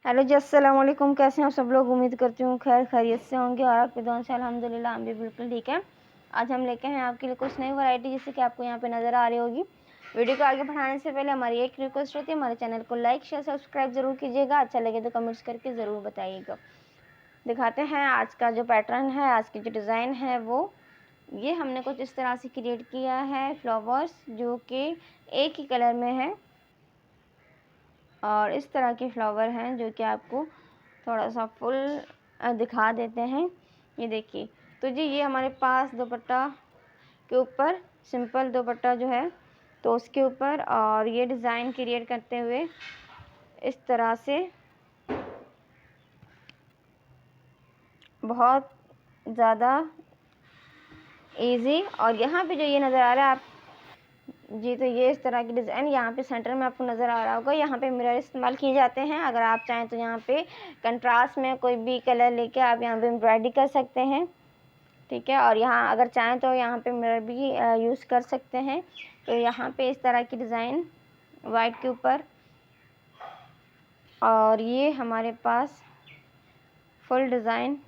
Hello जी, अस्सलाम वालेकुम। कैसे हैं आप सब लोग? उम्मीद करती हूँ खैर खैरियत से होंगे और आपके दुआ से अल्हम्दुलिल्लाह हम भी बिल्कुल ठीक है। आज हम लेके हैं आपके लिए कुछ नई वैरायटी, जैसे कि आपको यहाँ पे नज़र आ रही होगी। वीडियो को आगे बढ़ाने से पहले हमारी एक रिक्वेस्ट होती है, हमारे चैनल को लाइक शेयर सब्सक्राइब ज़रूर कीजिएगा। अच्छा लगे तो कमेंट्स करके ज़रूर बताइएगा। दिखाते हैं आज का जो पैटर्न है, आज की जो डिज़ाइन है वो ये हमने कुछ इस तरह से क्रिएट किया है। फ्लावर्स जो कि एक ही कलर में है और इस तरह के फ्लावर हैं जो कि आपको थोड़ा सा फुल दिखा देते हैं। ये देखिए, तो जी ये हमारे पास दुपट्टा के ऊपर सिंपल दुपट्टा जो है तो उसके ऊपर और ये डिज़ाइन क्रिएट करते हुए इस तरह से बहुत ज़्यादा इजी। और यहाँ पे जो ये नज़र आ रहा है आप जी, तो ये इस तरह की डिज़ाइन यहाँ पे सेंटर में आपको नज़र आ रहा होगा। यहाँ पे मिरर इस्तेमाल किए जाते हैं। अगर आप चाहें तो यहाँ पे कंट्रास्ट में कोई भी कलर लेके आप यहाँ पे एम्ब्रॉयडरी कर सकते हैं, ठीक है। और यहाँ अगर चाहें तो यहाँ पे मिरर भी यूज़ कर सकते हैं। तो यहाँ पे इस तरह की डिज़ाइन वाइट के ऊपर और ये हमारे पास फुल डिज़ाइन,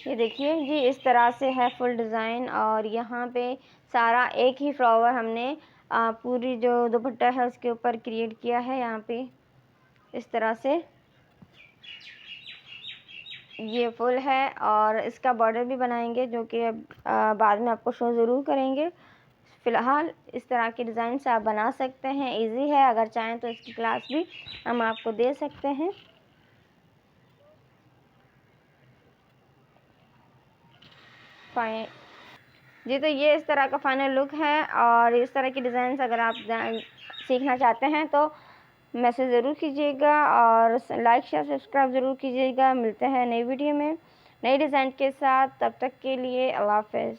ये देखिए जी इस तरह से है फुल डिज़ाइन। और यहाँ पे सारा एक ही फ्लावर हमने पूरी जो दुपट्टा है उसके ऊपर क्रिएट किया है। यहाँ पे इस तरह से ये फुल है और इसका बॉर्डर भी बनाएंगे जो कि बाद में आपको शो ज़रूर करेंगे। फ़िलहाल इस तरह के डिज़ाइन से आप बना सकते हैं, इजी है। अगर चाहें तो इसकी क्लास भी हम आपको दे सकते हैं। फाइन जी, तो ये इस तरह का फाइनल लुक है। और इस तरह की डिज़ाइन अगर आप सीखना चाहते हैं तो मैसेज ज़रूर कीजिएगा और लाइक शेयर सब्सक्राइब ज़रूर कीजिएगा। मिलते हैं नई वीडियो में नई डिज़ाइन के साथ, तब तक के लिए अल्लाह हाफ़िज़।